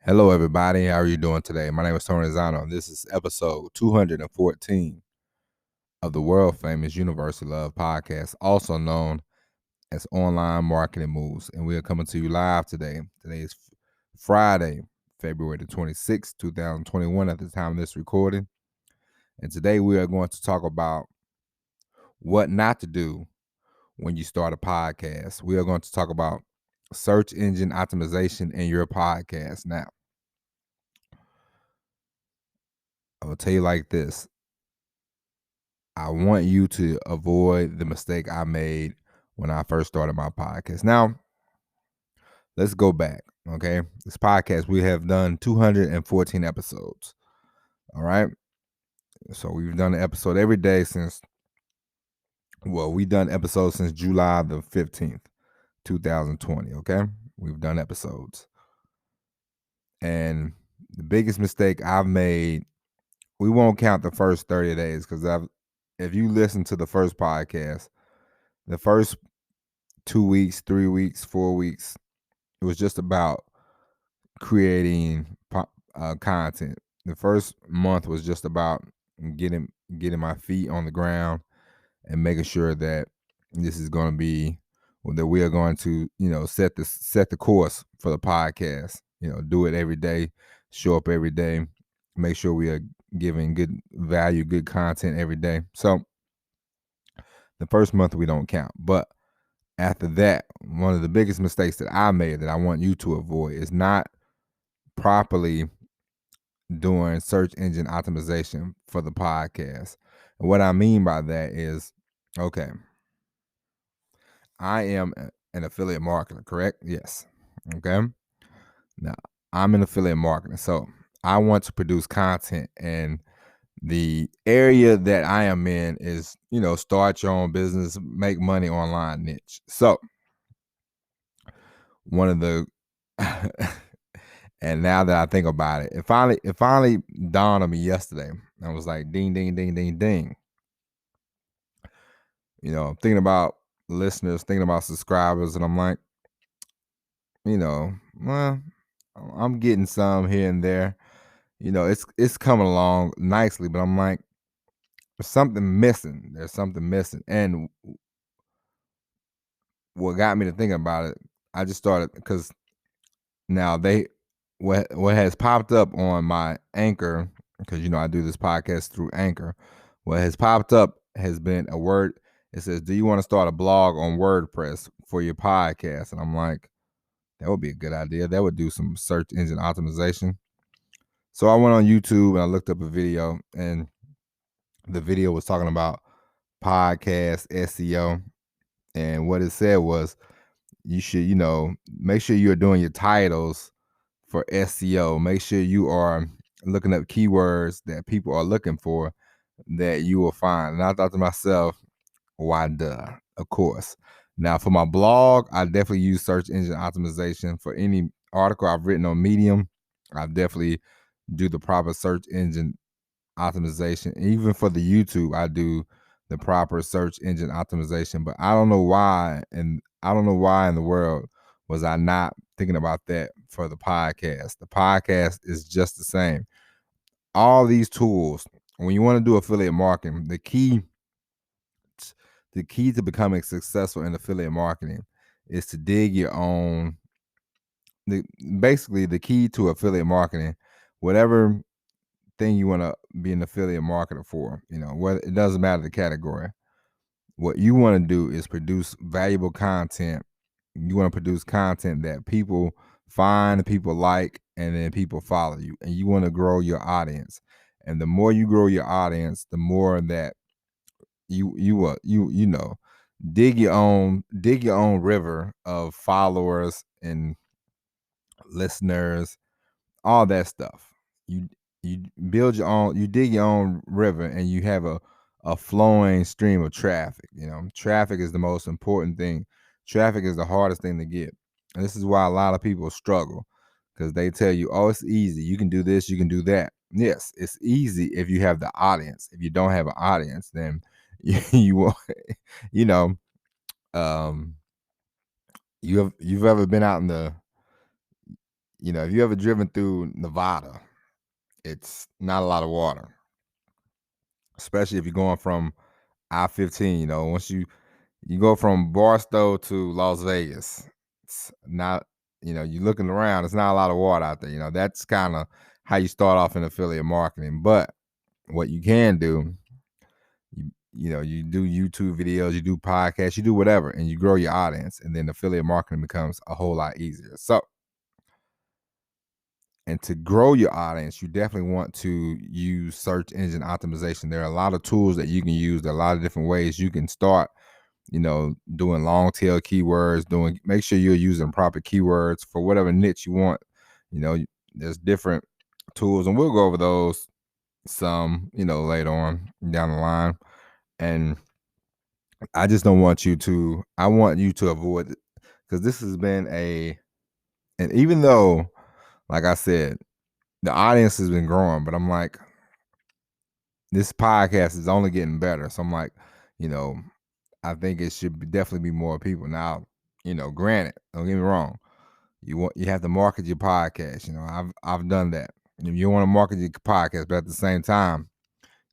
Hello, everybody. How are you doing today? My name is Tony Zano. This is episode 214 of the world famous Universal Love podcast, also known as Online Marketing Moves. And we are coming to you live today. Today is Friday, February the 26th, 2021, at the time of this recording. And today we are going to talk about what not to do when you start a podcast. We are going to talk about search engine optimization in your podcast. Now, I will tell you like this. I want you to avoid the mistake I made when I first started my podcast. Now, let's go back, okay? This podcast, we have done 214 episodes, all right? So we've done an episode every day we've done episodes since July the 15th, 2020, okay? We've done episodes. And the biggest mistake I've made, we won't count the first 30 days because if you listen to the first podcast, the first 2 weeks, 3 weeks, 4 weeks, it was just about creating content. The first month was just about getting my feet on the ground and making sure that this is going to be that we are going to set the course for the podcast. Do it every day, show up every day, make sure we are giving good value, good content every day. So the first month we don't count, but after that, one of the biggest mistakes that I made that I want you to avoid is not properly doing search engine optimization for the podcast. And what I mean by that is, okay, I am an affiliate marketer, correct? Yes. Okay. Now, I'm an affiliate marketer. So I want to produce content, and the area that I am in is, start your own business, make money online niche. So one of the and now that I think about it, it finally dawned on me yesterday. I was like, ding, ding, ding, ding, ding. Thinking about listeners, thinking about subscribers, and I'm like, well, I'm getting some here and there. It's coming along nicely, but I'm like, there's something missing. There's something missing. And what got me to thinking about it, I just started because now what has popped up on my Anchor, because I do this podcast through Anchor. What has popped up has been a word. It says, "Do you want to start a blog on WordPress for your podcast?" And I'm like, that would be a good idea. That would do some search engine optimization. So I went on YouTube and I looked up a video, and the video was talking about podcast SEO. And what it said was, you should, make sure you're doing your titles for SEO. Make sure you are looking up keywords that people are looking for that you will find. And I thought to myself, why duh? Of course. Now for my blog, I definitely use search engine optimization. For any article I've written on Medium, I definitely do the proper search engine optimization. Even for the YouTube, I do the proper search engine optimization. But I don't know why, and I don't know why in the world was I not thinking about that for the podcast. The podcast is just the same. All these tools, when you want to do affiliate marketing, the key to becoming successful in affiliate marketing is to dig your own. Basically, the key to affiliate marketing, whatever thing you want to be an affiliate marketer for, whether it doesn't matter the category. What you want to do is produce valuable content. You want to produce content that people find, people like, and then people follow you. And you want to grow your audience. And the more you grow your audience, the more that you dig your own river of followers and listeners, all that stuff. You build your own, you dig your own river, and you have a flowing stream of traffic. Traffic is the most important thing. Traffic is the hardest thing to get. And this is why a lot of people struggle, because they tell you, oh, it's easy. You can do this, you can do that. Yes, it's easy if you have the audience. If you don't have an audience, then you will, you've ever been out in if you ever driven through Nevada, it's not a lot of water, especially if you're going from I-15. Once you go from Barstow to Las Vegas, it's not, you're looking around, it's not a lot of water out there. That's kind of how you start off in affiliate marketing. But what you can do, you do YouTube videos, you do podcasts, you do whatever, and you grow your audience, and then affiliate marketing becomes a whole lot easier. So, and to grow your audience, you definitely want to use search engine optimization. There are a lot of tools that you can use. There are a lot of different ways you can start, doing long tail keywords, make sure you're using proper keywords for whatever niche you want. There's different tools, and we'll go over those some, later on down the line. And I just don't want you to, I want you to avoid it, because this has been and even though, like I said, the audience has been growing, but I'm like, this podcast is only getting better. So I'm like, I think it should definitely be more people. Now, granted, don't get me wrong, you have to market your podcast. I've done that. You want to market your podcast, but at the same time,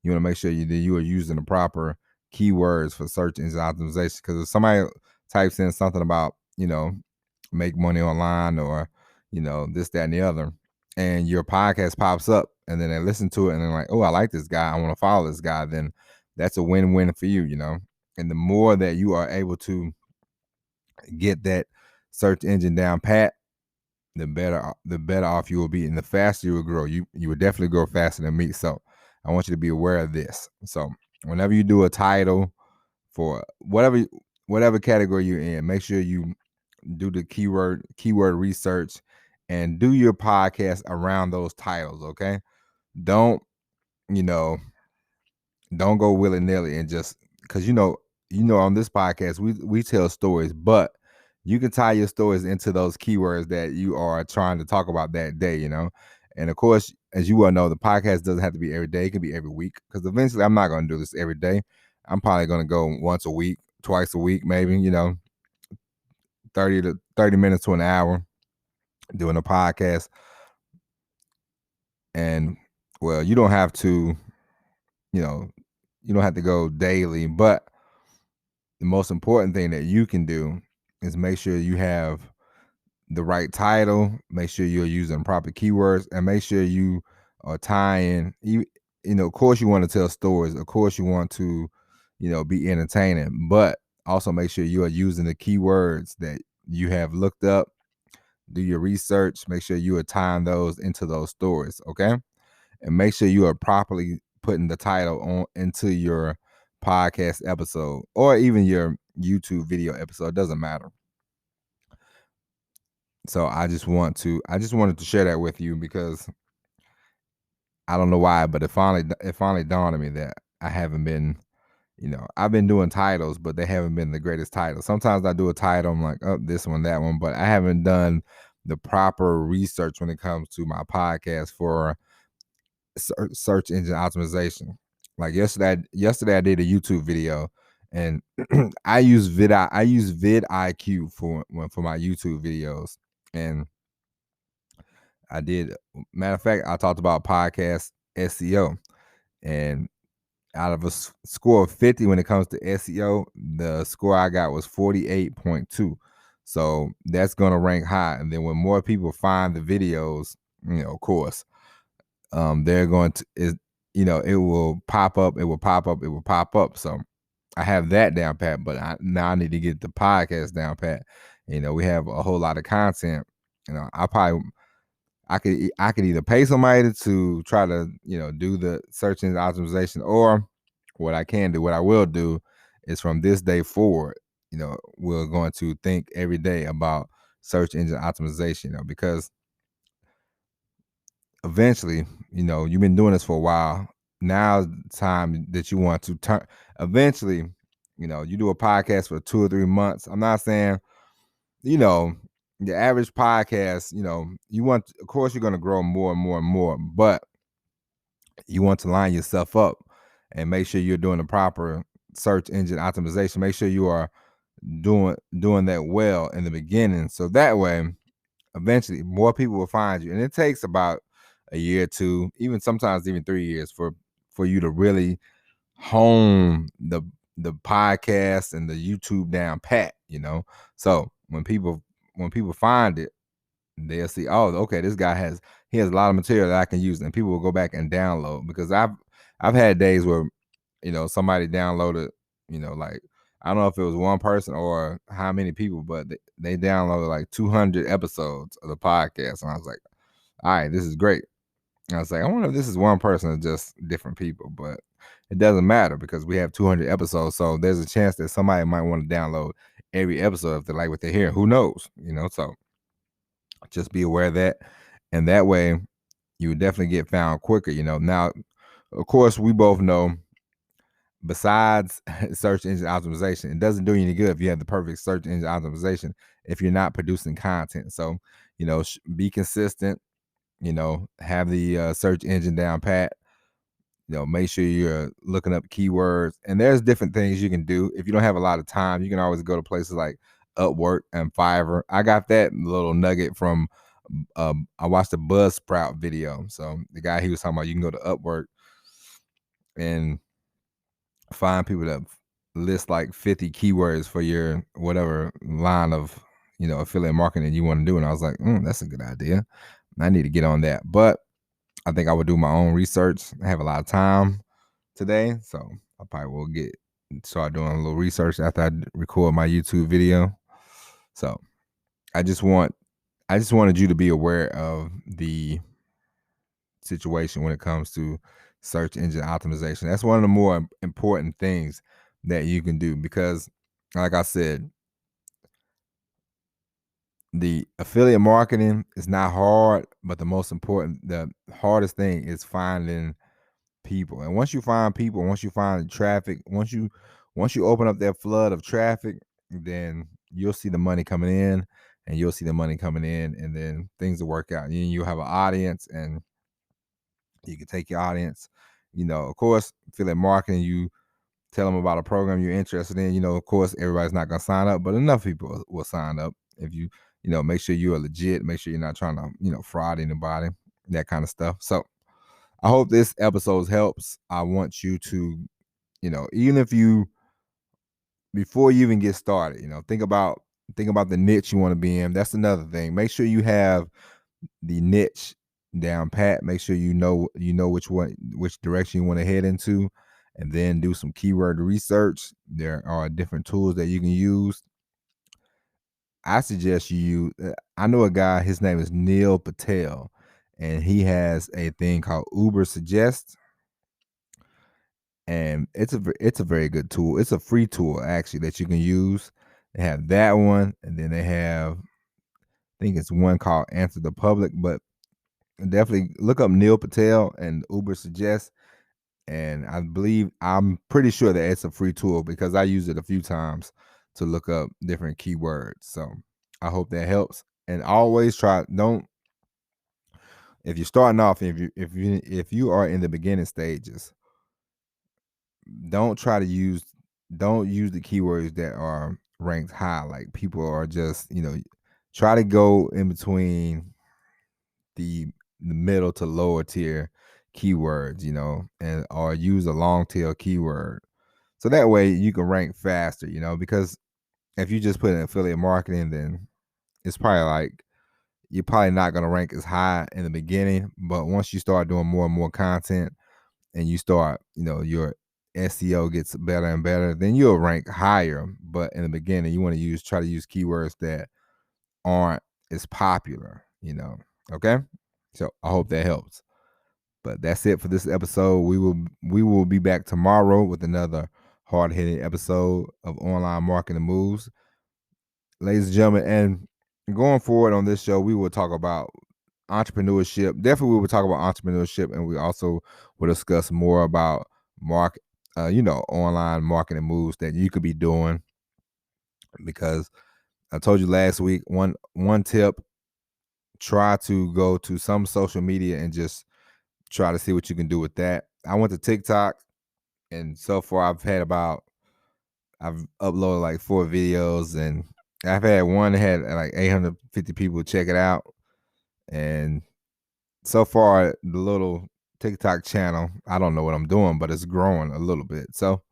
you want to make sure you are using the proper keywords for search engine optimization. Because if somebody types in something about, make money online, or, this, that, and the other, and your podcast pops up, and then they listen to it and they're like, oh, I like this guy, I want to follow this guy, then that's a win-win for you, And the more that you are able to get that search engine down pat, the better off you will be, and the faster you will grow. You will definitely grow faster than me. So I want you to be aware of this. So whenever you do a title for whatever category you're in, make sure you do the keyword research and do your podcast around those titles. Okay. Don't, don't go willy-nilly and just, because on this podcast we tell stories, but you can tie your stories into those keywords that you are trying to talk about that day. And of course, as you well know, the podcast doesn't have to be every day. It can be every week, because eventually I'm not going to do this every day. I'm probably going to go once a week, twice a week, maybe, 30 minutes to an hour doing a podcast. And well, you don't have to, you don't have to go daily, but the most important thing that you can do is make sure you have the right title, make sure you're using proper keywords, and make sure you are tying, of course you want to tell stories, of course you want to, be entertaining, but also make sure you are using the keywords that you have looked up. Do your research, make sure you are tying those into those stories, okay? And make sure you are properly putting the title on into your podcast episode, or even your YouTube video episode. It doesn't matter. So I just wanted to share that with you, because I don't know why, but it finally dawned on me that I haven't been, I've been doing titles, but they haven't been the greatest titles. Sometimes I do a title, I'm like, oh, this one, that one, but I haven't done the proper research when it comes to my podcast for search engine optimization. Like yesterday I did a YouTube video, and I use vidIQ for my YouTube videos. And I did, matter of fact, I talked about podcast SEO, and out of a score of 50 when it comes to SEO, the score I got was 48.2. So that's going to rank high. And then when more people find the videos, of course, they're going to, it will pop up. So I have that down pat, but now I need to get the podcast down pat. We have a whole lot of content. I could either pay somebody to try to, do the search engine optimization, or what I will do is, from this day forward, we're going to think every day about search engine optimization, because eventually, you've been doing this for a while. Now's the time that you want to turn. Eventually, you do a podcast for 2 or 3 months. I'm not saying, the average podcast, of course, you're going to grow more and more and more, but you want to line yourself up and make sure you're doing the proper search engine optimization. Make sure you are doing that well in the beginning, so that way, eventually more people will find you. And it takes about a year or two, even sometimes even 3 years for you to really hone the podcast and the YouTube down pat, So when people find it, they'll see, oh, okay, this guy he has a lot of material that I can use, and people will go back and download, because I've had days where, somebody downloaded, like, I don't know if it was one person or how many people, but they downloaded like 200 episodes of the podcast, and I was like, all right, this is great. And I was like, I wonder if this is one person or just different people, but it doesn't matter because we have 200 episodes, so there's a chance that somebody might want to download every episode if they like what they hear. Who knows, So just be aware of that, and that way you would definitely get found quicker. Now, of course, we both know, besides search engine optimization, it doesn't do you any good if you have the perfect search engine optimization if you're not producing content. So, be consistent. Have the search engine down pat. Make sure you're looking up keywords. And there's different things you can do. If you don't have a lot of time, you can always go to places like Upwork and Fiverr. I got that little nugget from I watched a Buzzsprout video. So the guy, he was talking about, you can go to Upwork and find people that list like 50 keywords for your whatever line of affiliate marketing you want to do. And I was like, that's a good idea. I need to get on that. But I think I would do my own research. I have a lot of time today, so I probably will start doing a little research after I record my YouTube video. So I just wanted you to be aware of the situation when it comes to search engine optimization. That's one of the more important things that you can do, because like I said, the affiliate marketing is not hard, but the hardest thing is finding people. And once you find people, once you find traffic, once you open up that flood of traffic, then you'll see the money coming in, and then things will work out. And you'll have an audience, and you can take your audience. Of course, affiliate marketing, you tell them about a program you're interested in. Of course, everybody's not going to sign up, but enough people will sign up if you make sure you are legit, make sure you're not trying to, fraud anybody, that kind of stuff. So I hope this episode helps. I want you to, even if before you even get started, think about the niche you want to be in. That's another thing. Make sure you have the niche down pat. Make sure you know which direction you want to head into, and then do some keyword research. There are different tools that you can use. I suggest you I know a guy, his name is Neil Patel, and he has a thing called Uber Suggest. And it's a very good tool. It's a free tool actually that you can use. They have that one, and then they have, I think it's one called Answer the Public, but definitely look up Neil Patel and Uber Suggest. And I'm pretty sure that it's a free tool because I used it a few times to look up different keywords. So I hope that helps. And always if you're starting off, if you are in the beginning stages, don't use the keywords that are ranked high. Like, people are just, try to go in between the middle to lower tier keywords, and or use a long tail keyword. So that way you can rank faster, because if you just put in affiliate marketing, then it's probably like you're probably not going to rank as high in the beginning. But once you start doing more and more content, and you start, your SEO gets better and better, then you'll rank higher. But in the beginning, you want to try to use keywords that aren't as popular, Okay. So I hope that helps. But that's it for this episode. We will be back tomorrow with another hard-hitting episode of Online Marketing Moves. Ladies and gentlemen, and going forward on this show, we will talk about entrepreneurship. Definitely we will talk about entrepreneurship, and we also will discuss more about online marketing moves that you could be doing. Because I told you last week, one tip, try to go to some social media and just try to see what you can do with that. I went to TikTok, and so far I've uploaded like 4 videos, and I've had one that had like 850 people check it out, and so far the little TikTok channel, I don't know what I'm doing, but it's growing a little bit. So,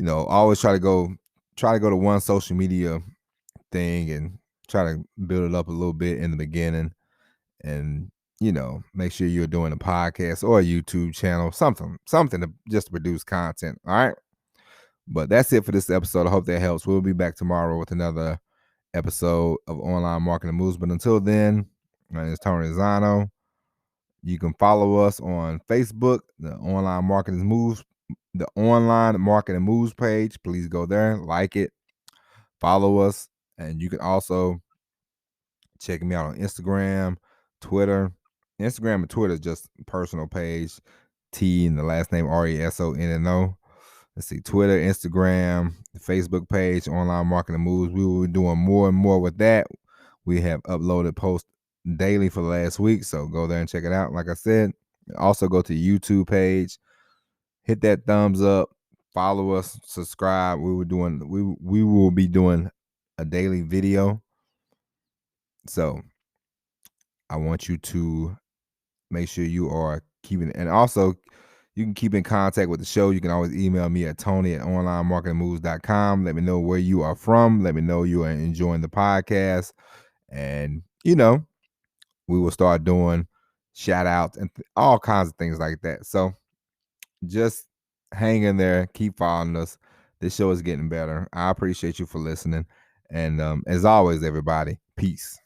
always try to go to one social media thing and try to build it up a little bit in the beginning, and make sure you're doing a podcast or a YouTube channel, something to just produce content. All right. But that's it for this episode. I hope that helps. We'll be back tomorrow with another episode of Online Marketing Moves. But until then, my name is Tony Zano. You can follow us on Facebook, the Online Marketing Moves page. Please go there, like it, follow us, and you can also check me out on Instagram, Twitter. Instagram and Twitter is just personal page. T and the last name RESONNO. Let's see, Twitter, Instagram, the Facebook page, Online Marketing Moves. We will be doing more and more with that. We have uploaded posts daily for the last week, so go there and check it out. Like I said, also go to the YouTube page, hit that thumbs up, follow us, subscribe. We will be doing a daily video. So I want you to make sure you are keeping, and also you can keep in contact with the show. You can always email me at tony@onlinemarketingmoves.com. Let me know where you are from. Let me know you are enjoying the podcast. And, we will start doing shout outs and all kinds of things like that. So just hang in there. Keep following us. This show is getting better. I appreciate you for listening. And as always, everybody, peace.